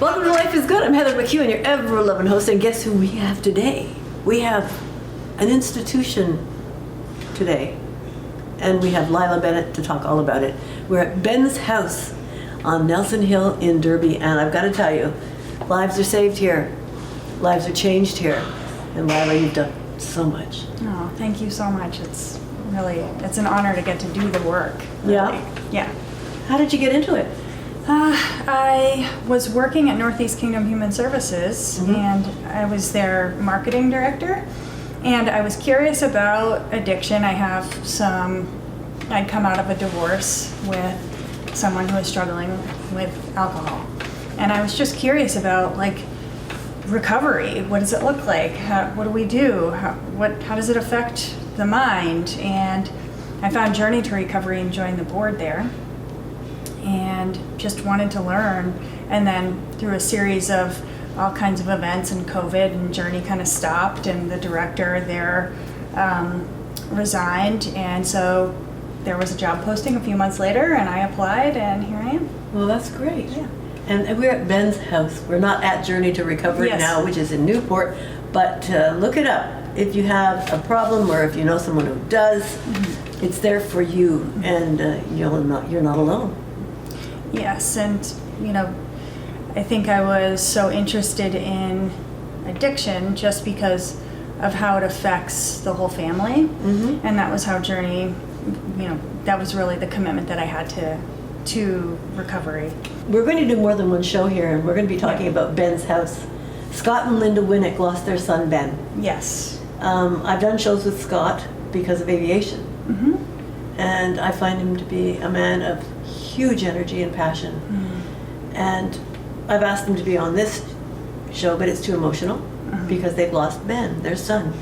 Welcome to Life is Good. I'm Heather McHugh, your ever-loving host. And guess who we have today? We have an institution today. And we have Lila Bennett to talk all about it. We're at Ben's house on Nelson Hill in Derby. And I've got to tell you, lives are saved here. Lives are changed here. And Lila, you've done so much. Oh, thank you so much. It's an honor to get to do the work. Really. Yeah. How did you get into it? I was working at Northeast Kingdom Human Services, and I was their marketing director. And I was curious about addiction. I'd come out of a divorce with someone who was struggling with alcohol. And I was just curious about, recovery. What does it look like? What do we do? How does it affect the mind? And I found Journey to Recovery and joined the board there. And just wanted to learn. And then through a series of all kinds of events and COVID, and Journey kind of stopped, and the director there resigned. And so there was a job posting a few months later, and I applied, and here I am. Well, that's great. Yeah. And we're at Ben's house. We're not at Journey to Recovery now, which is in Newport, but look it up. If you have a problem or if you know someone who does, it's there for you, and you're not alone. Yes, and I think I was so interested in addiction just because of how it affects the whole family, and that was how Journey, that was really the commitment that I had to recovery. We're going to do more than one show here, and we're going to be talking about Ben's house. Scott and Linda Winnick lost their son, Ben. Yes. I've done shows with Scott because of aviation, and I find him to be a man of huge energy and passion. And I've asked him to be on this show, but it's too emotional because they've lost Ben, their son.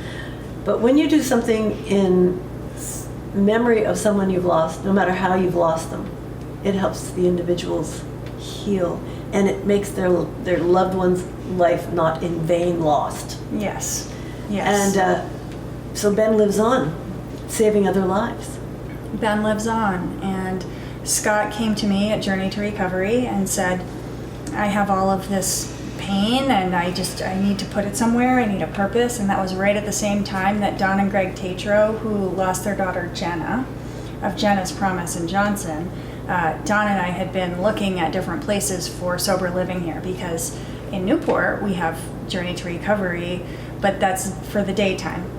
But when you do something in memory of someone you've lost, no matter how you've lost them, it helps the individuals heal, and it makes their loved one's life not in vain lost. Yes. And so Ben lives on, saving other lives. Ben lives on, and Scott came to me at Journey to Recovery and said, I have all of this pain, and I need to put it somewhere. I need a purpose. And that was right at the same time that Don and Greg Tatro, who lost their daughter Jenna, of Jenna's Promise in Johnson, Don and I had been looking at different places for sober living here, because in Newport we have Journey to Recovery, but that's for the daytime.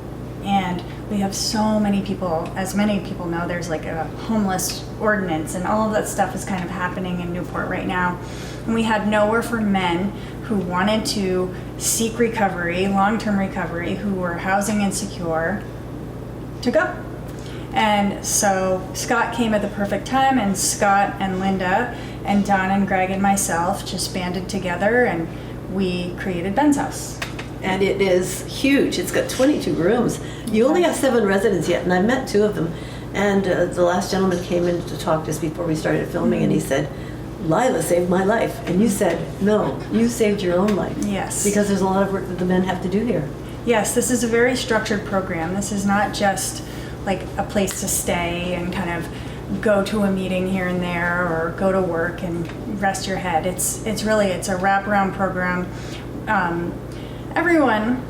And we have so many people, as many people know, there's like a homeless ordinance, and all of that stuff is kind of happening in Newport right now. And we had nowhere for men who wanted to seek recovery, long-term recovery, who were housing insecure, to go. And so Scott came at the perfect time, and Scott and Linda and Don and Greg and myself just banded together, and we created Ben's house. And it is huge. It's got 22 rooms. You only have 7 residents yet, and I've met 2 of them. And the last gentleman came in to talk just before we started filming, and he said, Lila saved my life. And you said, no, you saved your own life. Yes. Because there's a lot of work that the men have to do here. Yes, this is a very structured program. This is not just like a place to stay and kind of go to a meeting here and there, or go to work and rest your head. It's a wraparound program. Everyone,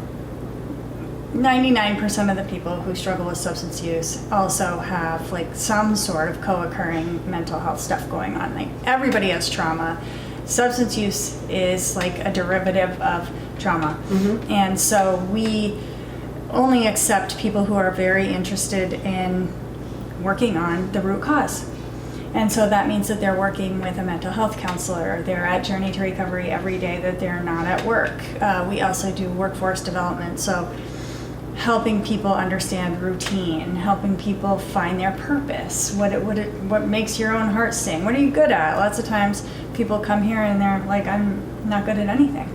99% of the people who struggle with substance use also have some sort of co-occurring mental health stuff going on. Everybody has trauma. Substance use is a derivative of trauma. And so we only accept people who are very interested in working on the root cause. And so that means that they're working with a mental health counselor. They're at Journey to Recovery every day that they're not at work. We also do workforce development, so helping people understand routine, helping people find their purpose, what makes your own heart sing, what are you good at? Lots of times people come here and they're like, I'm not good at anything.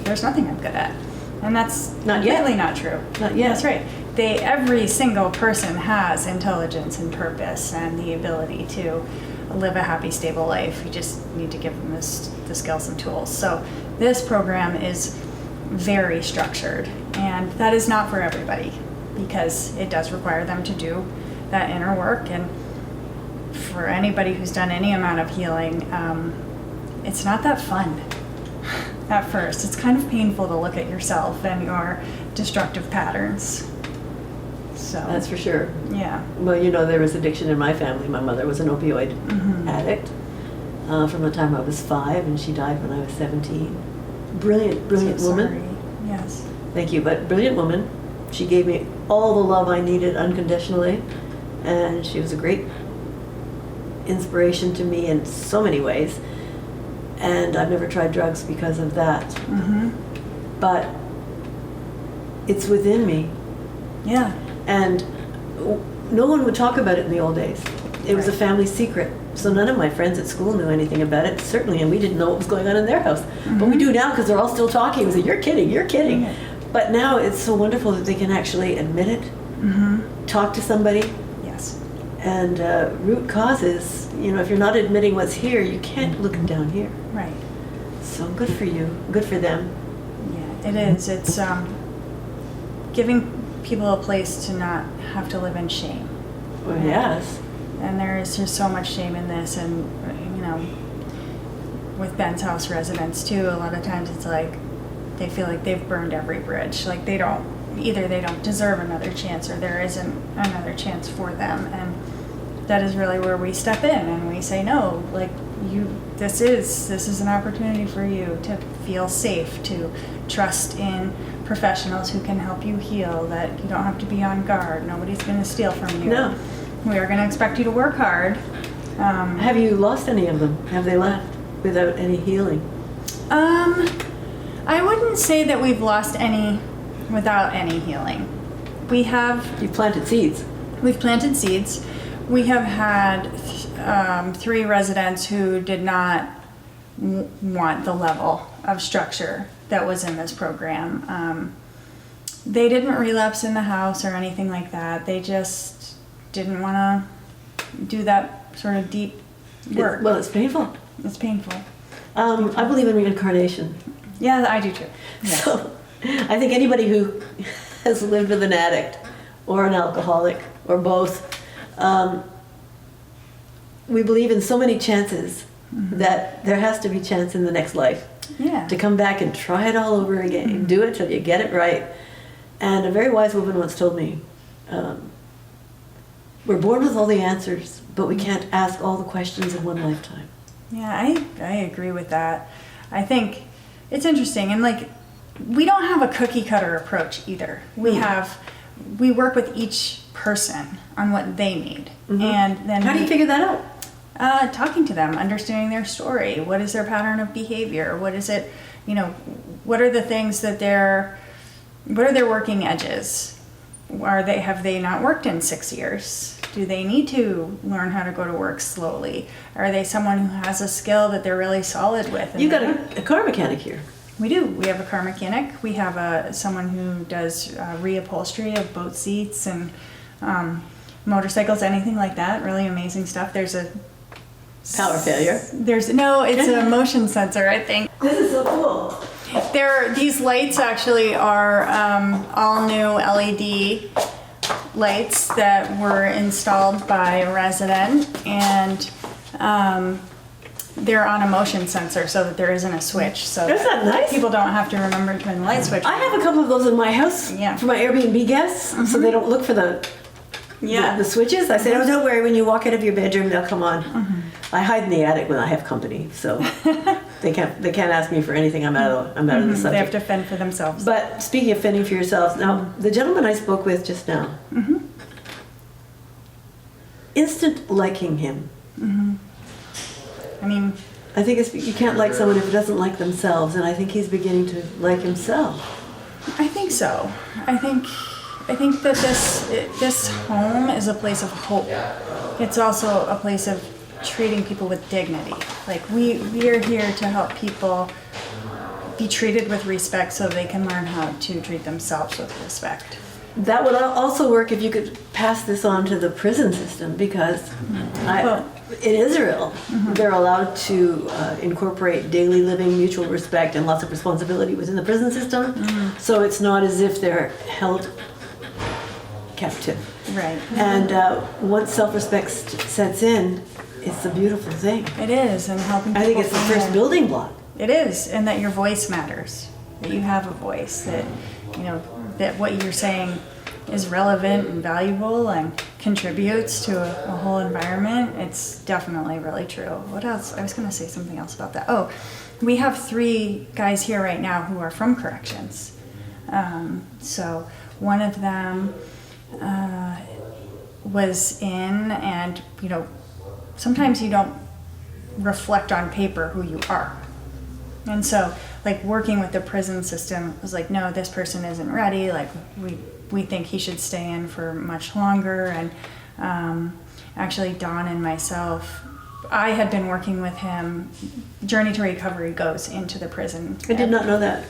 There's nothing I'm good at. And that's completely not true. Not yet. That's right. Every single person has intelligence and purpose and the ability to live a happy, stable life. You just need to give them the skills and tools. So this program is very structured, and that is not for everybody, because it does require them to do that inner work. And for anybody who's done any amount of healing, it's not that fun. at first. It's kind of painful to look at yourself and your destructive patterns. So That's for sure. yeah. Well, you know, there was addiction in my family. My mother was an opioid addict from the time I was 5, and she died when I was 17. Brilliant So woman. sorry. Yes. Thank you, but brilliant woman. She gave me all the love I needed unconditionally, and she was a great inspiration to me in so many ways. And I've never tried drugs because of that. But it's within me. Yeah. And no one would talk about it in the old days. It was a Right. family secret. So none of my friends at school knew anything about it, certainly, and we didn't know what was going on in their house. But we do now because they're all still talking. We say, you're kidding, you're kidding. Yeah. But now it's so wonderful that they can actually admit it, talk to somebody, Yes. and root causes. You know, if you're not admitting what's here, you can't look down here. Right. So good for you, good for them. Yeah, it is. It's giving people a place to not have to live in shame. Well, yes. And there's so much shame in this, and you know, with Ben's house residents too, a lot of times it's like they feel like they've burned every bridge. Like they don't deserve another chance, or there isn't another chance for them. And that is really where we step in and we say, no, like this is an opportunity for you to feel safe, to trust in professionals who can help you heal, that you don't have to be on guard. Nobody's going to steal from you. No. We are going to expect you to work hard. Have you lost any of them? Have they left without any healing? I wouldn't say that we've lost any without any healing. We have. You planted seeds. We've planted seeds. We have had 3 residents who did not want the level of structure that was in this program. They didn't relapse in the house or anything like that. They just didn't want to do that sort of deep work. Well, it's painful. It's painful. I believe in reincarnation. Yeah, I do too. Yes. So I think anybody who has lived with an addict or an alcoholic or both, we believe in so many chances that there has to be chance in the next life Yeah. to come back and try it all over again. Do it till you get it right. And a very wise woman once told me, we're born with all the answers, but we can't ask all the questions in one lifetime. Yeah, I agree with that. I think it's interesting, and like we don't have a cookie cutter approach either. We work with each person on what they need, and then How do you figure that out? talking to them, understanding their story. What is their pattern of behavior? What is it? You know, what are the things that what are their working edges? Have they not worked in 6 years? Do they need to learn how to go to work slowly? Are they someone who has a skill that they're really solid with? You got a car mechanic here. We do. We have a car mechanic. We have someone who does reupholstery of boat seats and motorcycles, anything like that. Really amazing stuff. There's a Power failure. it's a motion sensor, I think. This is so cool. These lights actually are all new LED lights that were installed by a resident, and they're on a motion sensor so that there isn't a switch. So Isn't that nice? people don't have to remember to turn the light switch. I have a couple of those in my house for my Airbnb guests, so they don't look for the switches. I said, oh, don't worry, when you walk out of your bedroom, they'll come on. I hide in the attic when I have company, so they can't ask me for anything. I'm out of the subject. They have to fend for themselves. But speaking of fending for yourselves, now the gentleman I spoke with just now, instant liking him. I mean, I think you can't like someone if it doesn't like themselves, and I think he's beginning to like himself. I think so. I think that this home is a place of hope. It's also a place of treating people with dignity. Like we are here to help people be treated with respect so they can learn how to treat themselves with respect. That would also work if you could pass this on to the prison system, because in Israel, they're allowed to incorporate daily living, mutual respect, and lots of responsibility within the prison system. So it's not as if they're held captive. Right. And once self-respect sets in, it's a beautiful thing. It is, and helping people I think it's the first feel- building block. It is, and that your voice matters, that you have a voice, that, you know, that what you're saying is relevant and valuable and contributes to a whole environment. It's definitely really true. What else? I was going to say something else about that. Oh, we have 3 guys here right now who are from corrections. So one of them was in, and, you know, sometimes you don't reflect on paper who you are. And so, like, working with the prison system was like, no, this person isn't ready. Like, we think he should stay in for much longer. And actually, Dawn and myself, I had been working with him. Journey to Recovery goes into the prison. I did not know that.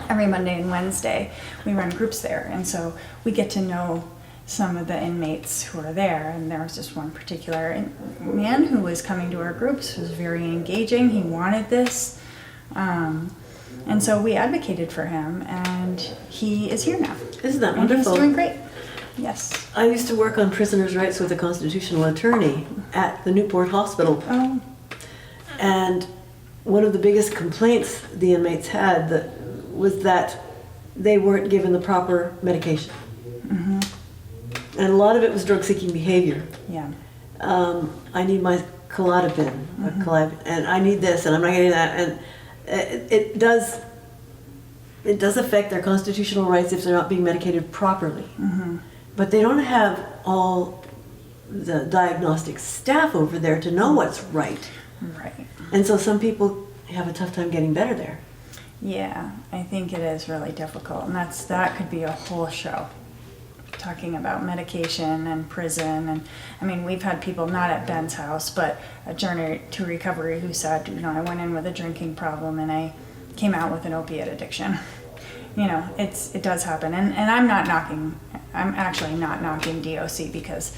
Every Monday and Wednesday, we run groups there. And so we get to know some of the inmates who are there. And there was just one particular man who was coming to our groups, was very engaging. He wanted this. And so we advocated for him, and he is here now. Isn't that And wonderful? he's doing great. Yes. I used to work on prisoners' rights with a constitutional attorney at the Newport Hospital. Oh, And one of the biggest complaints the inmates had was that they weren't given the proper medication. And a lot of it was drug-seeking behavior. yeah. I need my Klonopin, and I need this, and I'm not getting that. And it does affect their constitutional rights if they're not being medicated properly. But they don't have all the diagnostic staff over there to know what's right. Right. And so some people have a tough time getting better there. Yeah, I think it is really difficult, and that could be a whole show, talking about medication and prison. And I mean, we've had people, not at Ben's house, but at Journey to Recovery, who said, you know, I went in with a drinking problem and I came out with an opiate addiction. You know, it does happen, and I'm actually not knocking DOC, because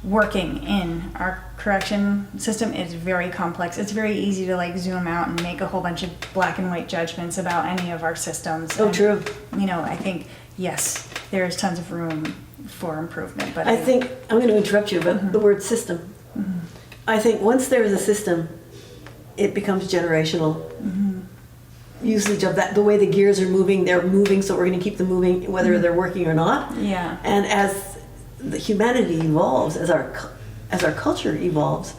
working in our correction system is very complex. It's very easy to, like, zoom out and make a whole bunch of black and white judgments about any of our systems. Oh, And, true. you know, I think, yes, there's tons of room for improvement, but I think, I'm going to interrupt you, but the word system. I think once there is a system, it becomes generational. Usage of that, the way the gears are moving, they're moving, so we're going to keep them moving whether they're working or not. Yeah. And as the humanity evolves, as our culture evolves,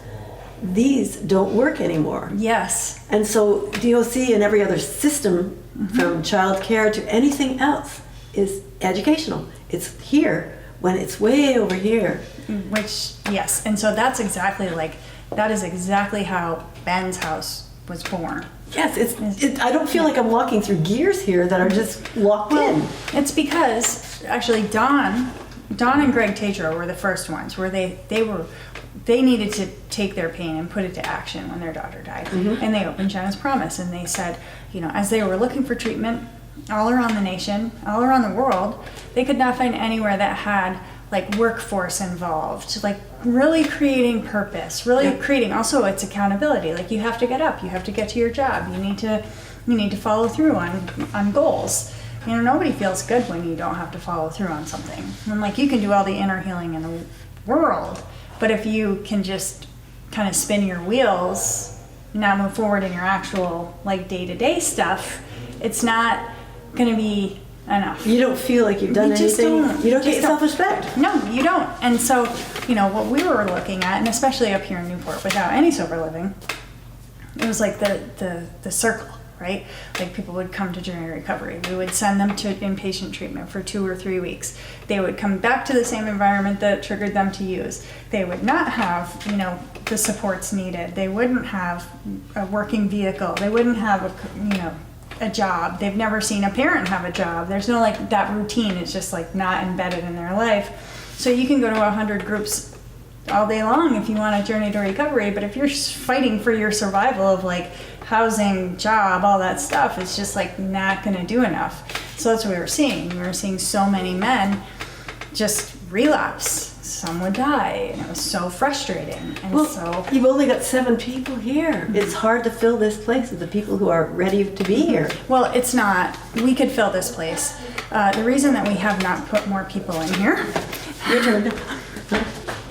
these don't work anymore. Yes. And so DOC and every other system, from child care to anything else, is educational. It's here when it's way over here. Which, yes, and so that is exactly how Ben's house was born. Yes, I don't feel like I'm walking through gears here that are just locked in. It's because actually Dawn and Greg Tatro were the first ones where they needed to take their pain and put it to action when their daughter died. And they opened Jenna's Promise, and they said, you know, as they were looking for treatment all around the nation, all around the world, they could not find anywhere that had, like, workforce involved, like really creating purpose, really creating, also it's accountability. Like, you have to get up, you have to get to your job, you need to follow through on goals. You know, nobody feels good when you don't have to follow through on something. And, like, you can do all the inner healing in the world, but if you can just kind of spin your wheels, not move forward in your actual, like, day-to-day stuff, it's not going to be enough. You don't feel like you've done anything. You don't get self-respect. No, you don't. And so, you know, what we were looking at, and especially up here in Newport without any sober living, it was like the circle, right? Like, people would come to Journey Recovery. We would send them to inpatient treatment for 2 or 3 weeks. They would come back to the same environment that triggered them to use. They would not have, you know, the supports needed. They wouldn't have a working vehicle. They wouldn't have a job. They've never seen a parent have a job. There's no, like, that routine is just, like, not embedded in their life. So you can go to 100 groups all day long if you want a Journey to Recovery, but if you're fighting for your survival of, like, housing, job, all that stuff, it's just, like, not going to do enough. So that's what we were seeing. We were seeing so many men just relapse. Some would die, and it was so frustrating. And so you've only got 7 people here. It's hard to fill this place with the people who are ready to be here. Well, it's not. We could fill this place. The reason that we have not put more people in here Your turn.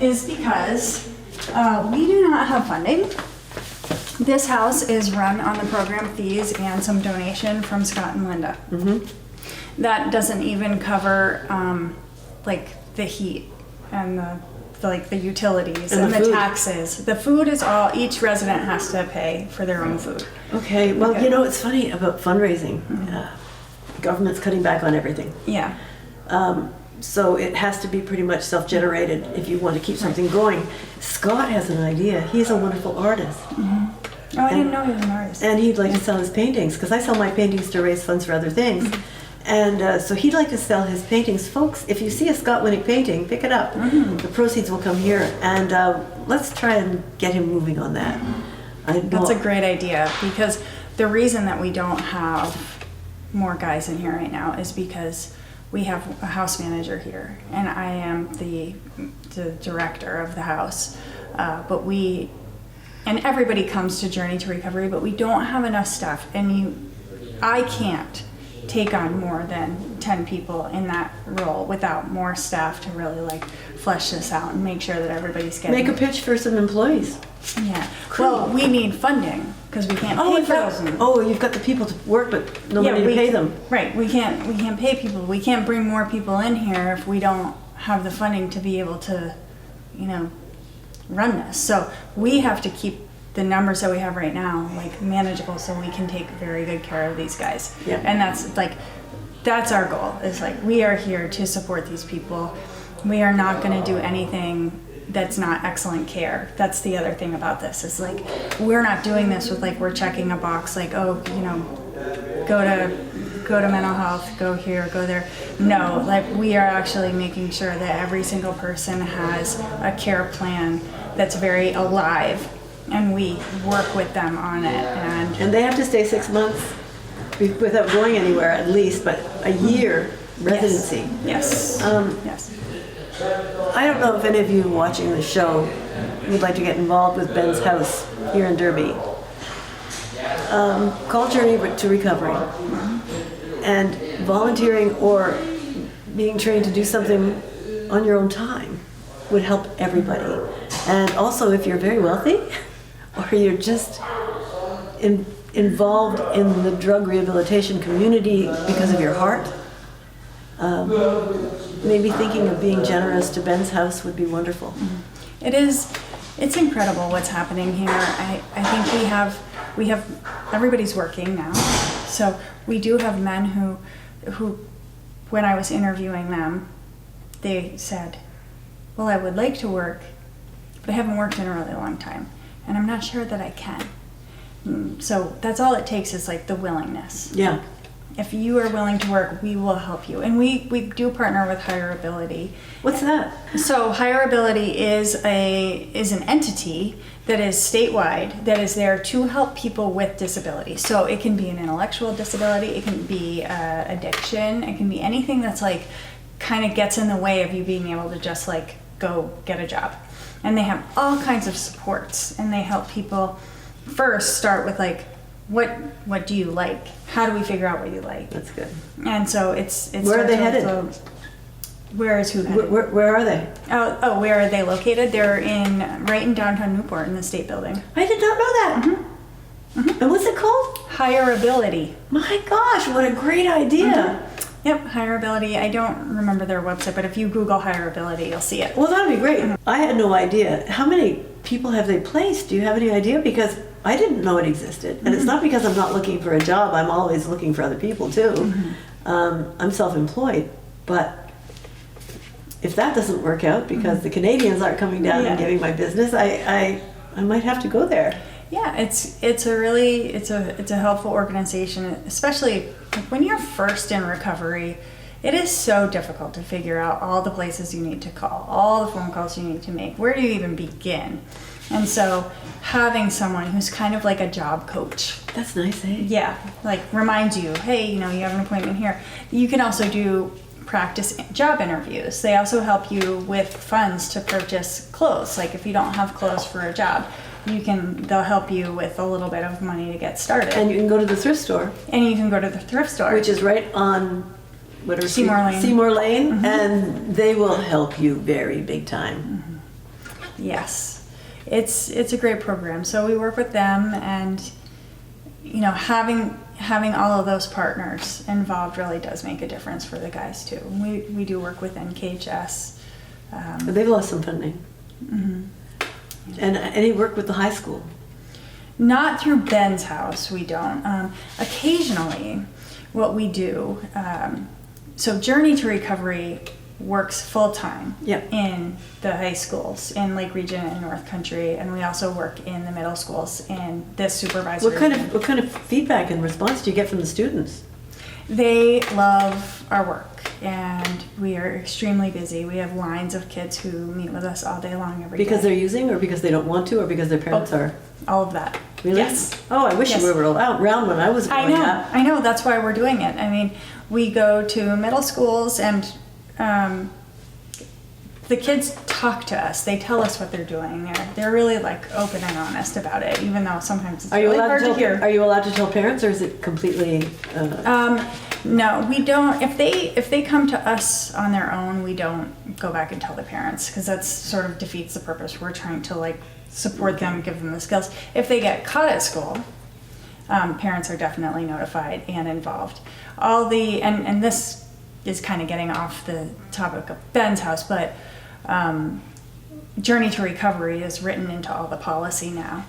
is because we do not have funding This house is run on the program fees and some donation from Scott and Linda. That doesn't even cover like the heat and the utilities and the food. taxes. The food is all, each resident has to pay for their own food. Okay, well, you know, it's funny about fundraising. Government's cutting back on everything. Yeah. So it has to be pretty much self-generated if you want to keep something going. Scott has an idea. He's a wonderful artist. Oh, I didn't know he was an artist. And he'd like to sell his paintings, because I sell my paintings to raise funds for other things. And so he'd like to sell his paintings. Folks, if you see a Scott Winnick painting, pick it up. The proceeds will come here. And let's try and get him moving on that. That's a great idea, because the reason that we don't have more guys in here right now is because we have a house manager here, and I am the director of the house. And everybody comes to Journey to Recovery, but we don't have enough staff, and I can't take on more than 10 people in that role without more staff to really like flesh this out and make sure that everybody's getting... Make a pitch for some employees. Yeah. Well, we need funding because we can't pay for those. Oh, you've got the people to work, but no money to pay them. Right. We can't pay people. We can't bring more people in here if we don't have the funding to be able to, run this. So we have to keep the numbers that we have right now like manageable so we can take very good care of these guys. Yeah. And that's our goal. Is like we are here to support these people. We are not going to do anything that's not excellent care. That's the other thing about this is like we're not doing this with like we're checking a box like go to mental health, go here, go there. No, like we are actually making sure that every single person has a care plan that's very alive, and we work with them on it. And they have to stay 6 months without going anywhere at least, but a year residency. Yes. Yes. I don't know if any of you watching the show would like to get involved with Ben's house here in Derby. Call Journey to Recovery. And volunteering or being trained to do something on your own time would help everybody. And also if you're very wealthy or you're just involved in the drug rehabilitation community because of your heart, maybe thinking of being generous to Ben's house would be wonderful. It's incredible what's happening here. I think we have everybody's working now. So we do have men who when I was interviewing them, they said, well, I would like to work, but I haven't worked in a really long time, and I'm not sure that I can. So that's all it takes is like the willingness. Yeah. If you are willing to work, we will help you. And we do partner with Higher Ability. What's that? So Higher Ability is an entity that is statewide that is there to help people with disability. So it can be an intellectual disability, it can be addiction, it can be anything that's like kind of gets in the way of you being able to just like go get a job. And they have all kinds of supports, and they help people first start with like, what do you like? How do we figure out what you like? That's good. And so it's where are they headed? Where is who headed? Where are they? Oh, where are they located? They're right in downtown Newport in the State Building. I did not know that. And what's it called? Higher Ability. My gosh, what a great idea. Yep, Higher Ability. I don't remember their website, but if you Google Higher Ability, you'll see it. Well, that'd be great. I had no idea. How many people have they placed? Do you have any idea? Because I didn't know it existed. And it's not because I'm not looking for a job. I'm always looking for other people too. I'm self-employed. But if that doesn't work out because the Canadians aren't coming down and giving my business, I might have to go there. Yeah, it's a helpful organization, especially when you're first in recovery. It is so difficult to figure out all the places you need to call, all the phone calls you need to make. Where do you even begin? And so having someone who's kind of like a job coach. That's nice, eh? Yeah, like reminds you, hey, you have an appointment here. You can also do practice job interviews. They also help you with funds to purchase clothes. Like if you don't have clothes for a job, they'll help you with a little bit of money to get started. And you can go to the thrift store. And you can go to the thrift store. Which is right on Seymour Lane. And they will help you very big time. Yes. it's a great program. So we work with them, and you know, having all of those partners involved really does make a difference for the guys too. We do work with NKHS. But they've lost some funding. And any work with the high school? Not through Ben's house, we don't. Occasionally, what we do, so Journey to Recovery works full-time Yep. in the high schools in Lake Region and North Country, and we also work in the middle schools in this supervisory. What kind of feedback and response do you get from the students? They love our work, and we are extremely busy. We have lines of kids who meet with us all day long every Because day. they're using, or because they don't want to, or because their parents are? All of that. Really? Yes. Oh, I wish Yes. you were around when I was growing up. I know. That's why we're doing it. I mean, we go to middle schools, and the kids talk to us. They tell us what they're doing. They're really like open and honest about it, even though sometimes it's Are you really allowed hard to to tell? hear. Are you allowed to tell parents, or is it completely? No, we don't. If they come to us on their own, we don't go back and tell the parents, because that sort of defeats the purpose. We're trying to like support them, give them the skills. If they get caught at school, parents are definitely notified and involved. And this is kind of getting off the topic of Ben's house, but Journey to Recovery is written into all the policy now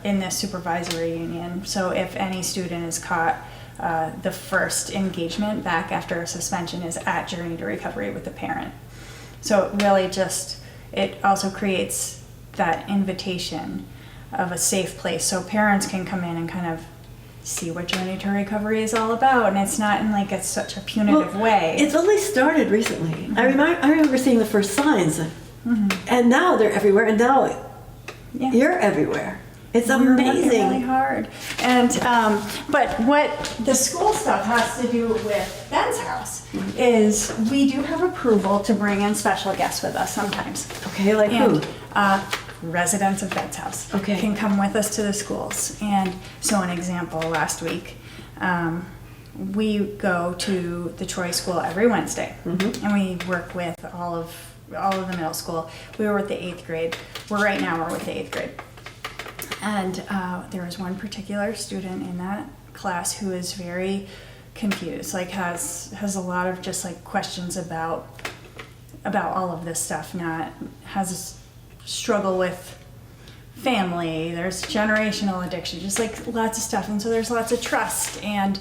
in this supervisory union. So if any student is caught, the first engagement back after a suspension is at Journey to Recovery with the parent. So it really it also creates that invitation of a safe place, so parents can come in and kind of see what Journey to Recovery is all about, and it's not in like such a punitive way. It's only started recently. I remember seeing the first signs, and now they're everywhere. And now you're everywhere. It's We're working amazing. really hard. And but what the school stuff has to do with Ben's house is we do have approval to bring in special guests with us sometimes. Okay, like who? And residents of Ben's house can come with us to the schools. And so an example, last week, we go to the Troy School every Wednesday, and we work with all of the middle school. We were with the 8th grade. Right now we're with the 8th grade. And there was one particular student in that class who is very confused, like has a lot of just like questions about all of this stuff. Has a struggle with family. There's generational addiction, just like lots of stuff. And so there's lots of trust. And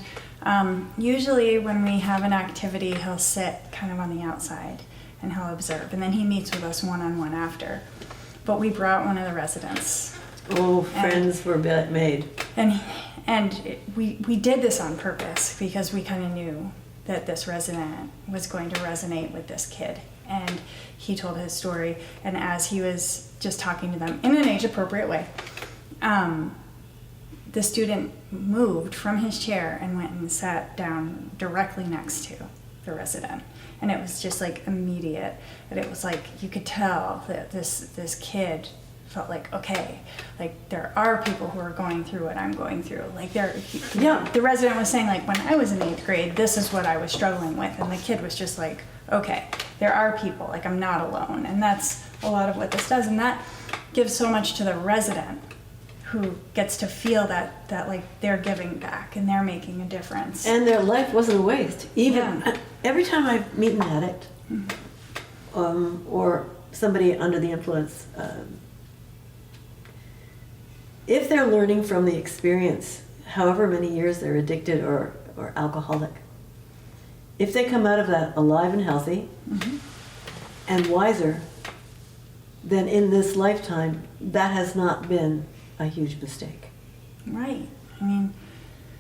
usually when we have an activity, he'll sit kind of on the outside and he'll observe. And then he meets with us one-on-one after. But we brought one of the residents. Oh, friends were made. And we did this on purpose because we kind of knew that this resident was going to resonate with this kid. And he told his story, and as he was just talking to them in an age-appropriate way, the student moved from his chair and went and sat down directly next to the resident. And it was just like immediate. And it was like you could tell that this kid felt like, okay, like there are people who are going through what I'm going through. Like the resident was saying, like, when I was in 8th grade, this is what I was struggling with. And the kid was just like, okay, there are people, like I'm not alone. And that's a lot of what this does. And that gives so much to the resident who gets to feel that like they're giving back and they're making a difference. And their life wasn't a waste. Even every time I meet an addict or somebody under the influence, if they're learning from the experience, however many years they're addicted or alcoholic, if they come out of that alive and healthy and wiser, then in this lifetime, that has not been a huge mistake. Right. I mean,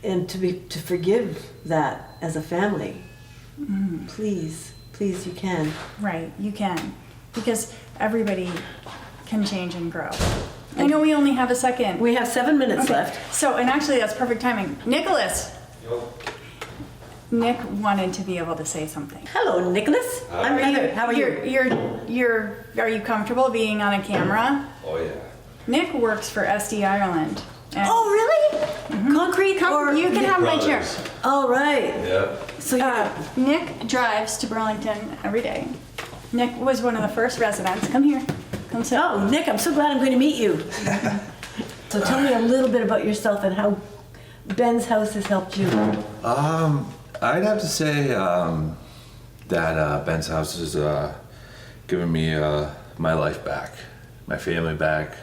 and to forgive that as a family, please, you can. Right, you can, because everybody can change and grow. I know we only have a second. We have 7 minutes left. So, and actually that's perfect timing. Nicholas. Nick wanted to be able to say something. Hello, Nicholas. I'm Heather. How are you? Are you comfortable being on a camera? Oh yeah. Nick works for SD Ireland. Oh, really? Concrete or you can have my chair. Brothers. All right. Yeah. So Nick drives to Burlington every day. Nick was one of the first residents. Come here. That's it. Oh, Nick, I'm so glad I'm going to meet you. So tell me a little bit about yourself and how Ben's house has helped you. I'd have to say that Ben's house has given me my life back, my family back.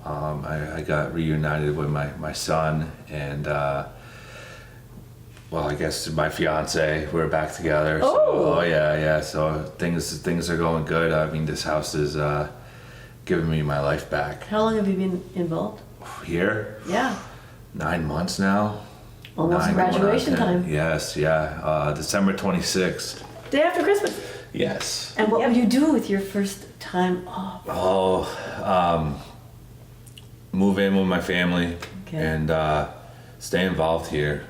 I got reunited with my son and, well, I guess my fiance. We're back together. Oh. So, yeah. So things are going good. I mean, this house is giving me my life back. How long have you been involved? Here, Yeah. 9 months now. Almost 9 going on graduation 10. time. Yes, yeah. December 26th. Day after Christmas. Yes. And what would you do with your first time off? Move in with my family Okay. and stay involved here.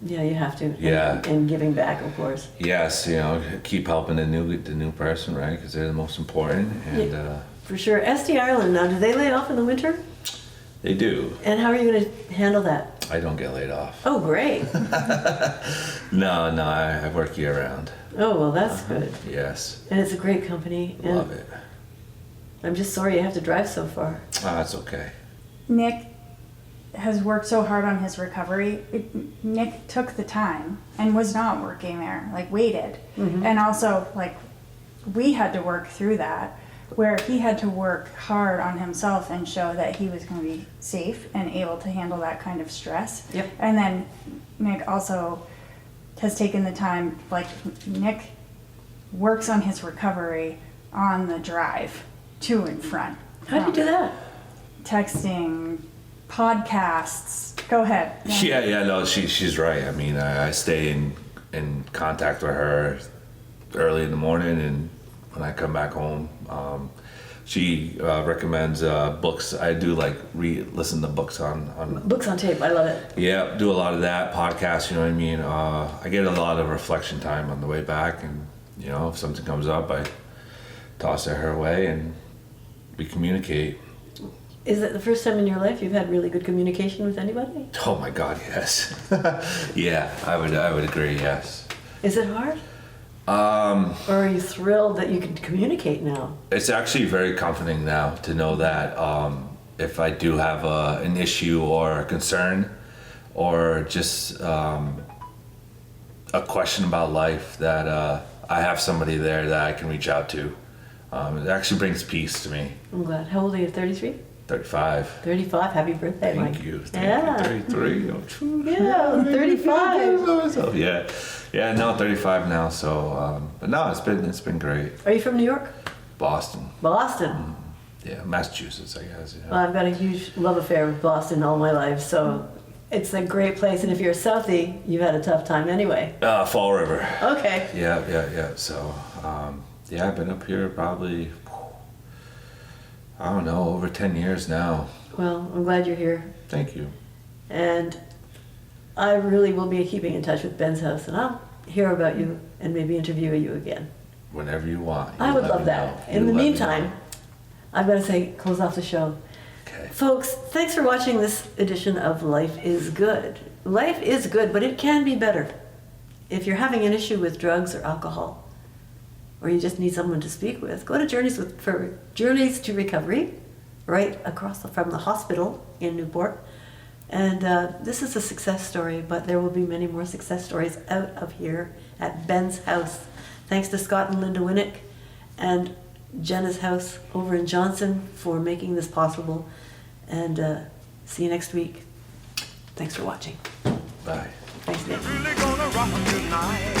Yeah, you have to. Yeah. And giving back, of course. Yes, keep helping the new person, right? Because they're the most important, and For sure. SD Ireland now, do they lay off in the winter? they do. And how are you going to handle that? I don't get laid off. Oh, great. No, I work year round. Oh, well, that's good. Yes, And it's a great company. And love it. I'm just sorry you have to drive so far. That's okay. Nick has worked so hard on his recovery. Nick took the time and was not working there, like waited. And also, like, we had to work through that, where he had to work hard on himself and show that he was going to be safe and able to handle that kind of stress. Yep. And then Nick also has taken the time, like, Nick works on his recovery on the drive to and from. How do you do that? Texting, podcasts. Go ahead. Yeah, no, she's right. I mean, I stay in contact with her early in the morning, and when I come back home, she recommends books. I do like listen to books on. Books on tape. I love it. Yeah, do a lot of that podcasts. You know what I mean. I get a lot of reflection time on the way back, and if something comes up, I toss it her way, and we communicate. Is it the first time in your life you've had really good communication with anybody? Oh my God, yes. Yeah, I would agree. Yes. Is it hard? Or are you thrilled that you can communicate now? It's actually very comforting now to know that if I do have an issue or a concern or just a question about life, that I have somebody there that I can reach out to. It actually brings peace to me. I'm glad. How old are you? 33? 35. 35. Happy birthday, Mike. Thank you. Yeah. 33. Oh, true. Yeah, 35. Yeah, no, 35 now. So, but no, it's been great. Are you from New York? Boston. Boston. Yeah, Massachusetts, I guess. Yeah. Well, I've got a huge love affair with Boston all my life, so it's a great place. And if you're a Southie, you've had a tough time anyway. Fall River. Okay. Yeah. So, yeah, I've been up here probably, I don't know, over 10 years now. Well, I'm glad you're here. Thank you. And I really will be keeping in touch with Ben's house, and I'll hear about you and maybe interview you again. Whenever you want. I would love that. In the meantime, I've got to say, close off the show. Okay. Folks, thanks for watching this edition of Life is Good. Life is good, but it can be better. If you're having an issue with drugs or alcohol, or you just need someone to speak with, go to Journeys to Recovery, right across from the hospital in Newport. And this is a success story, but there will be many more success stories out of here at Ben's house. Thanks to Scott and Linda Winnick and Jenna's house over in Johnson for making this possible. And see you next week. Thanks for watching. Bye. Thanks, Nick. Really gonna rock tonight.